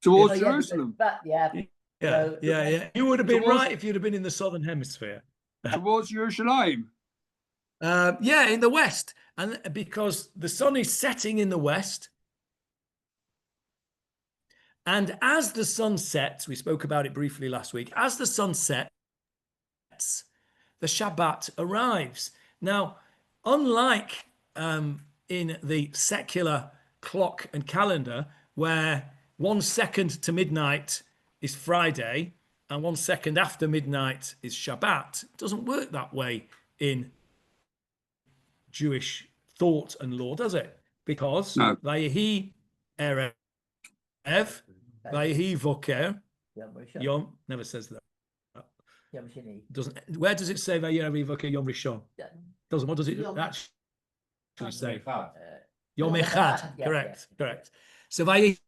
Towards Oh, yeah, Jerusalem. But yeah. Yeah. You would have been Towards- right if you'd have been in the southern hemisphere. Towards Jerusalem. Yeah, in the west, and because the sun is setting in the west, and as the sun sets, we spoke about it briefly last week. As the sun sets, the Shabbat arrives. Now, unlike in the secular clock and calendar, where 1 second to midnight is Friday and 1 second after midnight is Shabbat, it doesn't work that way in Jewish thought and law, does it? Because No. Vayehi Erev, Vayehi Voker, Yom never says that. Yom Shini. Doesn't. Where does it say Vayehi Voker Yom Rishon? Doesn't. What does it actually say? Yom Echad. Yeah, Correct. yeah. Correct. So Vayehi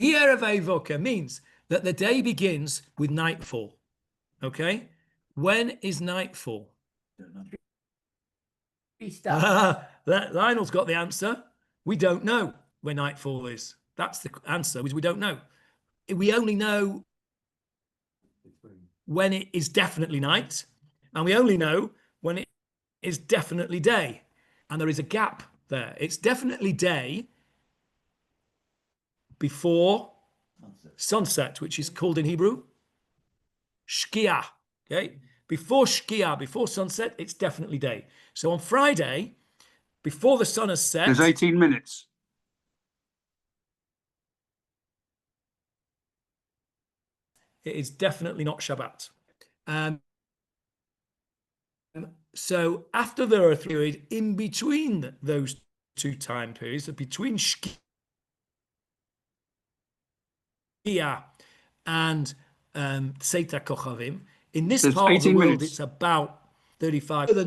Erev Voker means that the day begins with nightfall. Okay. When is nightfall? Lionel's got the answer. We don't know where nightfall is. That's the answer, is we don't know. We only know when it is definitely night, and we only know when it is definitely day. And there is a gap there. It's definitely day before sunset, which is called in Hebrew Shkia. Okay? Before Shkia, before sunset, it's definitely day. So on Friday, before the sun has set, There's 18 minutes. it is definitely not Shabbat. So after there are 3 periods in between those 2 time periods, between Shkia and Seita Kochavim, in this There's part of the 18 world, minutes. it's about 35. The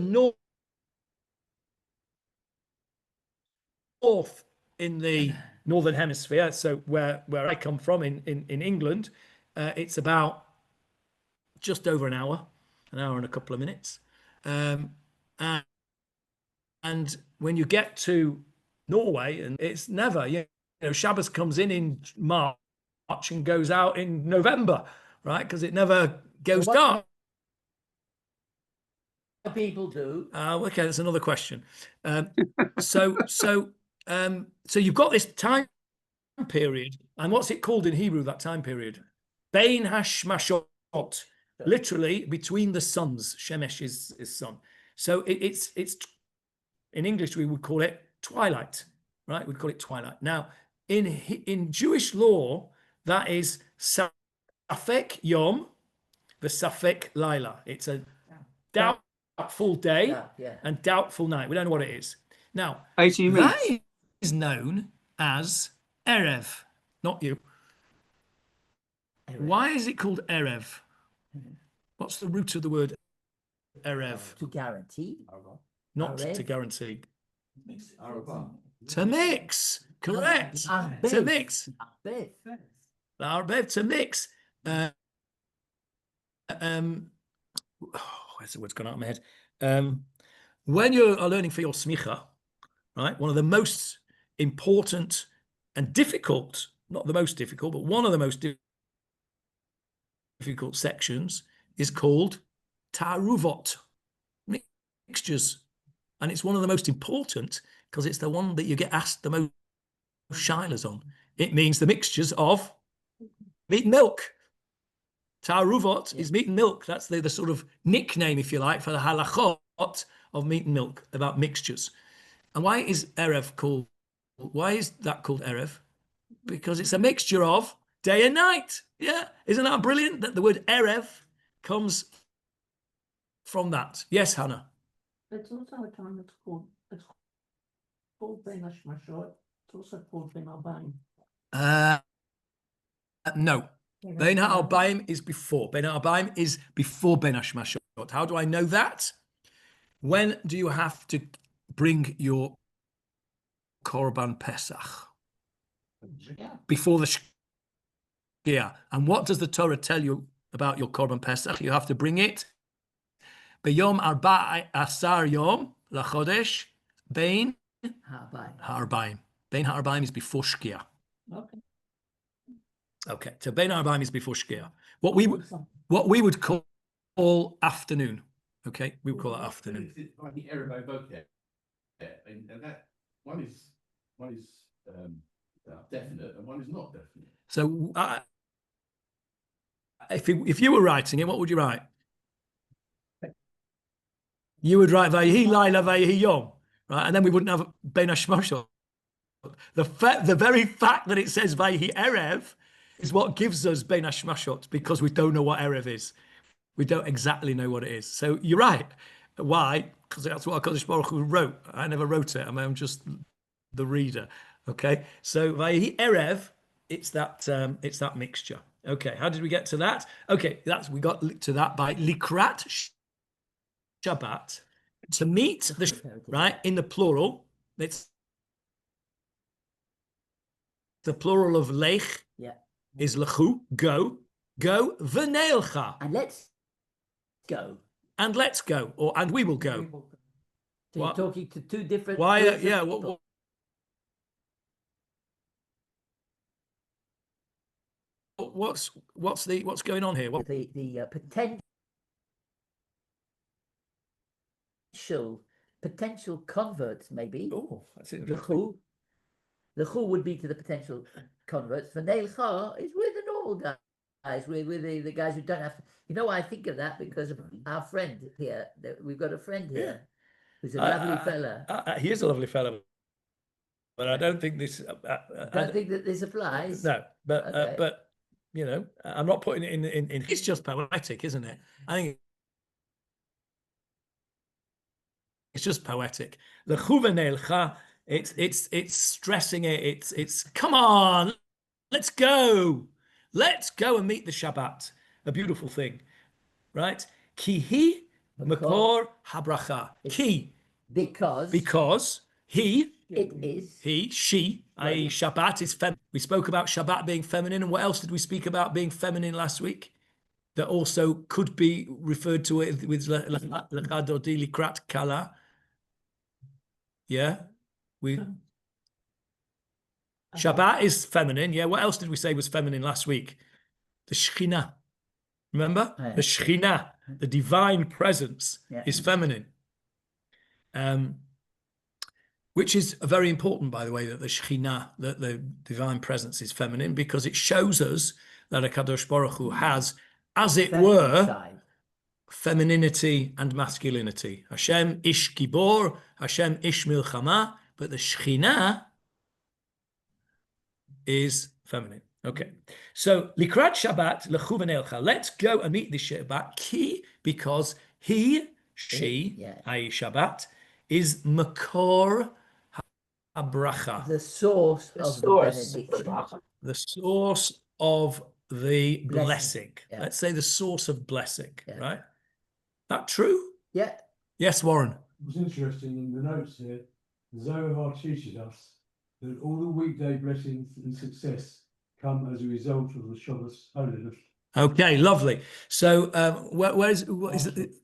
north in the northern hemisphere, so where I come from in England, it's about just over an hour and a couple of minutes. And when you get to Norway, and it's never, Shabbos comes in March and goes out in November, right? Because it never goes dark. People do. Okay, that's another question. So you've got this time period, and what's it called in Hebrew? That time period, Bein Hashmashot, literally between the suns. Shemesh is sun. So it's in English we would call it twilight, right? We'd call it twilight. Now in Jewish law, that is Safek Yom, the Safek Laila. It's a doubtful day and doubtful night. We don't know what it is. Now, 18 minutes. that is known as Erev, not you. Why is it called Erev? What's the root of the word Erev? To guarantee. Not to Erev. guarantee. Arava. To mix. Correct. To Arbev. mix. Arbev. Arbev, to mix. Where's the word's gone out of my head? When you are learning for your smicha, right, one of the most important and difficult, not the most difficult, but one of the most difficult sections is called taruvot, mixtures. And it's one of the most important because it's the one that you get asked the most shilas on. It means the mixtures of meat and milk. Taruvot is meat and milk. That's the sort of nickname, if you like, for the halachot of meat and milk, about mixtures. And why is Erev called, why is that called Erev? Because it's a mixture of day and night. Yeah. Isn't that brilliant that the word Erev comes from that? Yes, Hannah. It's also a time it's called Ben Hashmashot. It's also called Ben Arbaim. No. Ben Ha'arbaim is before. Ben Ha'arbaim is before Ben Hashmashot. How do I know that? When do you have to bring your Korban Pesach? Yeah. Before the Shkia. And what does the Torah tell you about your Korban Pesach? You have to bring it B'yom Arba Asar Yom Lachodesh Bein Ha'arbaim. Bein Ha'arbaim is before Shkia. Okay. Okay, so Bein Ha'arbaim is before Shkia. What we would call afternoon. Okay, we would call it afternoon. Like the Erev Boker. And that one is definite and one is not definite. So if you were writing it, what would you write? You would write Vayehi Laila Vayehi Yom, right? And then we wouldn't have Bein Hashmashot. The very fact that it says Vayehi Erev is what gives us Bein Hashmashot, because we don't know what Erev is. We don't exactly know what it is. So you're right. Why? Because that's what HaKadosh Baruch Hu wrote. I never wrote it. I'm just the reader. Okay. So Vayehi Erev, it's that mixture. Okay. How did we get to that? Okay. We got to that by Likrat Shabbat, to meet the, right, in the plural. It's the plural of lech. Yeah. Is lechu, go v'neilcha. And let's go. And let's go, or and we will go. So you're talking to two different. Why? groups of Yeah. people. What's going on here? The potential converts, maybe. Oh, that's The interesting. chu would be to the potential converts. The neilcha is with the normal guys, with the guys who don't have to. You know why I think of that? Because of our friend here. We've got a friend here who's a lovely fella. He is a lovely fella, but I don't think this. Don't think that this applies. No, but Okay. but you know, I'm not putting it in. It's just poetic, isn't it? I think it's just poetic. Lechu v'neilcha. It's stressing it. It's come on, let's go and meet the Shabbat. A beautiful thing, right? Ki makor habracha. Ki, because he, it is. she, i.e. Shabbat is feminine. We spoke about Shabbat being feminine, and what else did we speak about being feminine last week? That also could be referred to it with Lecha Dodi Likrat Kala. Yeah. Shabbat is feminine. Yeah. What else did we say was feminine last week? The Shekhinah. Remember? Yeah. The Shekhinah, the divine presence, is feminine. Which is very important, by the way, that the Shekhinah, that the divine presence is feminine, because it shows us that HaKadosh Baruch Hu has, as it were, femininity and masculinity. Hashem ish gibor, Hashem ish milchama, but the Shekhinah is feminine. Okay, so likrat Shabbat lechu v'neilcha. Let's go and meet the Shabbat. Ki, because he, she, i.e. Shabbat, is makor habracha. The source of the benediction. The source of the Blessing. blessing. Yeah. Let's say the source of blessing, Yeah. right? That true? Yeah. Yes, Warren. It was interesting in the notes here. Zohar teaches us that all the weekday blessings and success come as a result of the Shabbat's holiness. Okay, lovely. So what is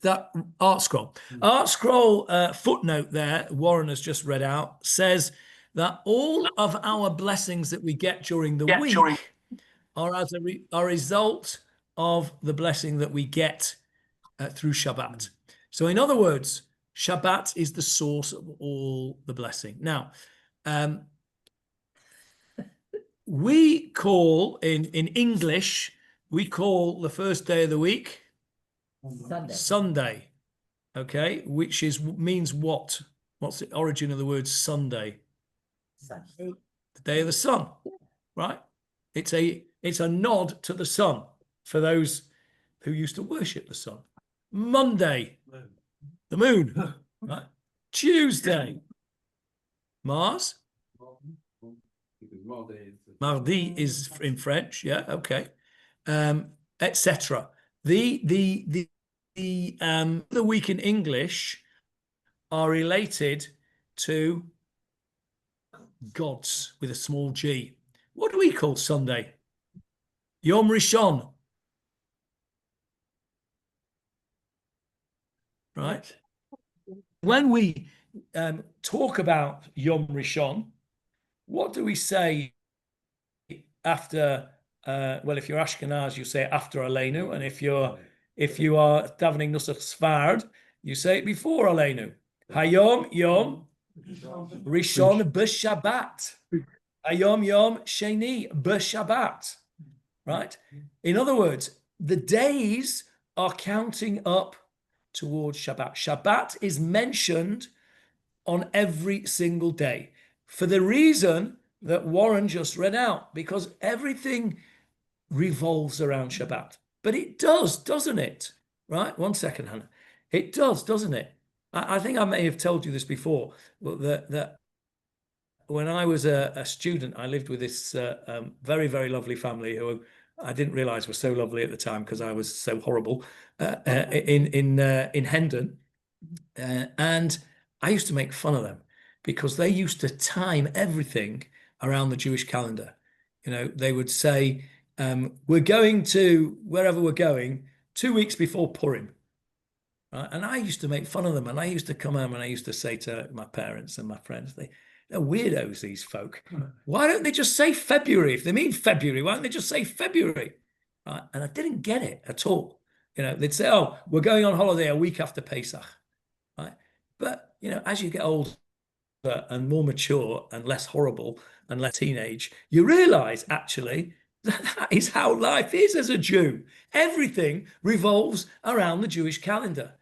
that art scroll? Art scroll footnote there, Warren has just read out, says that all of our blessings that we get during the week are as a result of the blessing that we get through Shabbat. So in other words, Shabbat is the source of all the blessing. Now, we call in English, we call the first day of the week Sunday, okay, which means what? What's the origin of the word Sunday? Sunday. The day of the sun, right? It's a nod to the sun for those who used to worship the sun. Monday, the moon, right? Tuesday, Mars. Mardi is in French, yeah, okay, etc. The week in English are related to gods with a small g. What do we call Sunday? Yom Rishon, right? When we talk about Yom Rishon, what do we say after? Well, if you're Ashkenaz, you say after Aleinu, and if you are davening Nusach Sfard, you say it before Aleinu. Hayom Yom Rishon b'Shabbat. Hayom Yom Sheni b'Shabbat. Right. In other words, the days are counting up towards Shabbat. Shabbat is mentioned on every single day for the reason that Warren just read out, because everything revolves around Shabbat. But it does, doesn't it? Right? 1 second, Hannah. It does, doesn't it? I think I may have told you this before, that when I was a student, I lived with this very, very lovely family who I didn't realize were so lovely at the time because I was so horrible in Hendon. And I used to make fun of them because they used to time everything around the Jewish calendar. You know, they would say, we're going to wherever we're going 2 weeks before Purim. Right? And I used to make fun of them. And I used to come home and I used to say to my parents and my friends, they're weirdos, these folk. Why don't they just say February? If they mean February, why don't they just say February? Right? And I didn't get it at all. You know, they'd say, oh, we're going on holiday a week after Pesach. Right? But, you know, as you get older and more mature and less horrible and less teenage, you realize actually that is how life is as a Jew. Everything revolves around the Jewish calendar.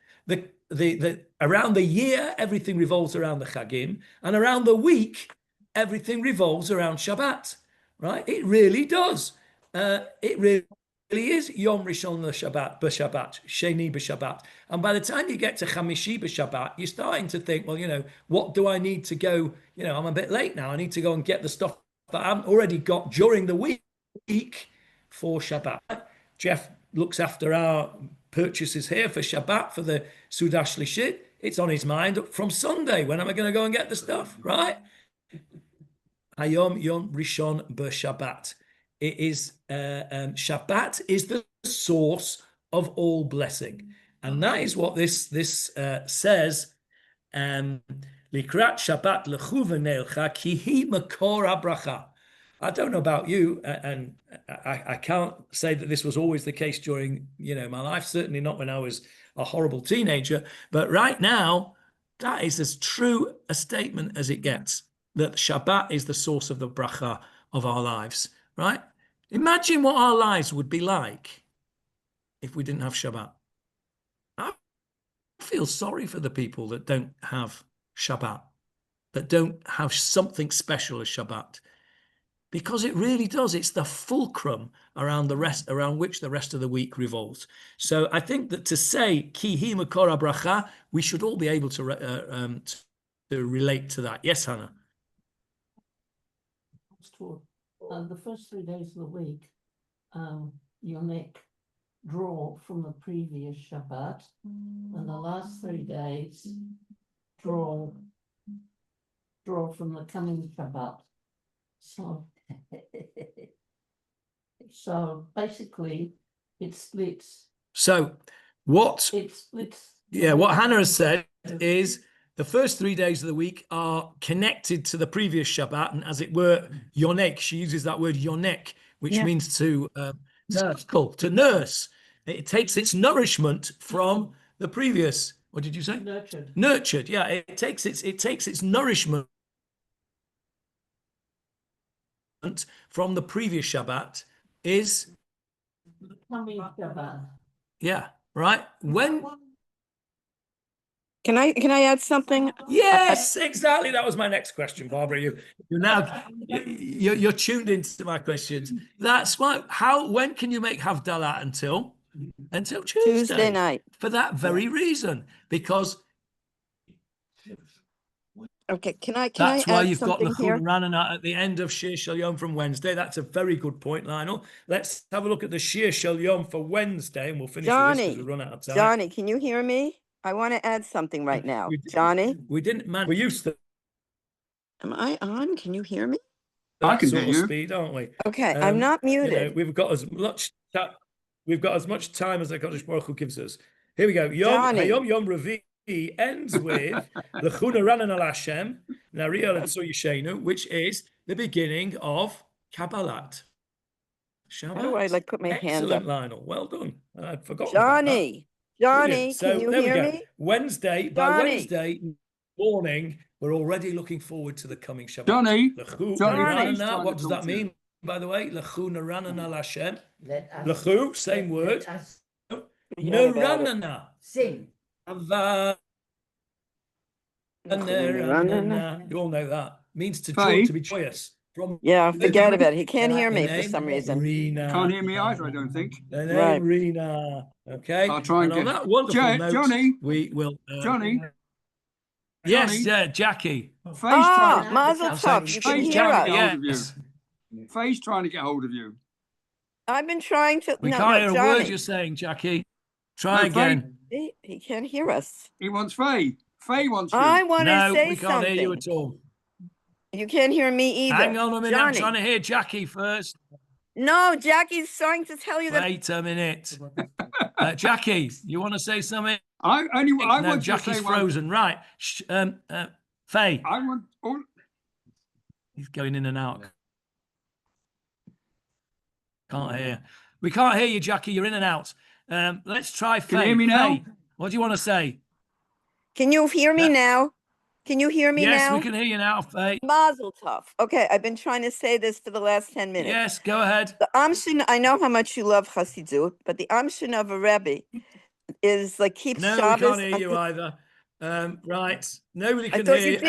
Around the year, everything revolves around the Chagim, and around the week, everything revolves around Shabbat. Right? It really does. It really is Yom Rishon Shabbat, b'Shabbat, Sheni b'Shabbat. And by the time you get to Chamishi b'Shabbat, you're starting to think, well, you know, what do I need to go? You know, I'm a bit late now. I need to go and get the stuff that I haven't already got during the week for Shabbat. Jeff looks after our purchases here for Shabbat, for the Sudah Shlishit. It's on his mind from Sunday. When am I going to go and get the stuff, right? Hayom Yom Rishon b'Shabbat. It is Shabbat is the source of all blessing, and that is what this says. Likrat Shabbat lechu v'neilcha ki hi makor habracha. I don't know about you, and I can't say that this was always the case during my life. Certainly not when I was a horrible teenager. But right now, that is as true a statement as it gets. That Shabbat is the source of the bracha of our lives. Right? Imagine what our lives would be like if we didn't have Shabbat. I feel sorry for the people that don't have Shabbat, that don't have something special as Shabbat, because it really does. It's the fulcrum around which the rest of the week revolves. So I think that to say ki hi makor habracha, we should all be able to relate to that. Yes, Hannah. The first 3 days of the week Yonik draw from the previous Shabbat, and the last 3 days draw from the coming Shabbat. So basically, it splits. So what? It splits. Yeah, what Hannah has said is the first 3 days of the week are connected to the previous Shabbat, and as it were, yonek. She uses that word yonek, which means to suckle, to nurse. It takes its nourishment from the previous. What did you say? Nurtured. Nurtured. Yeah, it takes its nourishment from the previous Shabbat. Is Coming Shabbat. yeah, right. When Can I add something? yes, exactly. That was my next question, Barbara. You're tuned into my questions. That's why. When can you make Havdalah until Tuesday night. For that very reason, because Okay, can I that's why add you've got something here? Lechun Ranana at the end of Shiur Shel Yom from Wednesday. That's a very good point, Lionel. Let's have a look at the Shiur Shel Yom for Wednesday, and we'll finish with this because we run out of time. Johnny, can you hear me? I want to add something right now. Johnny, we didn't man. We used to. am I on? Can you hear me? I can sort hear of you. speed, aren't we? Okay, I'm not muted. You know, we've got as much time as the Kodesh Baruch Hu gives us. Here we go. Johnny. Yom Revi ends with Lechun Ranan al Hashem Nariel and Yishenu, which is the beginning of Kabbalat. Shabbat. How do I put my hand up? Excellent, Lionel. Well done. I'd forgotten. Johnny, Brilliant. So can you there we hear go. me? By Wednesday morning, we're already looking forward to the coming Shabbat. Johnny, What does that mean, by the way? Lechun Ranan al Hashem. Lechu, same word. No Ranana. Sing. You all know that. Means to joy, to be joyous. Forget about it. He can't hear me for some reason. Rena. Can't hear me either, I don't think. The name Right. Rena. Okay. I'll try and on get that wonderful note, Johnny. we will. Johnny, Yes, Jackie. Faye's trying. Mazel tov. You can hear us. Yes. Faye's trying to get hold of you. I've been trying to. We no, can't no, hear a Johnny. word you're saying, Jackie. Try No, again. He can't hear us. He wants Faye. Faye wants you. I want to No, say we can't something. hear you at all. You can't hear me either. Hang on a minute. I'm Johnny. trying to hear Jackie first. No, Jackie's trying to tell you that. Wait a minute. Jackie, you want to say something? I No, want you to Jackie's say one. frozen. Right. Faye. I want. Oh, He's going in and out. Can't hear. We can't hear you, Jackie. You're in and out. Let's try Faye. Can you hear me now? Faye, what do you want to say? Can you hear me now? Can you hear me Yes, now? we can hear you now, Faye. Mazel tov. Okay, I've been trying to say this for the last 10 minutes. Yes, go ahead. The Amshin, I know how much you love Chassidut, but the Amshin of a Rebbe is keeps No, Shabbos. we can't hear you either. Right. Nobody I can thought hear you you. did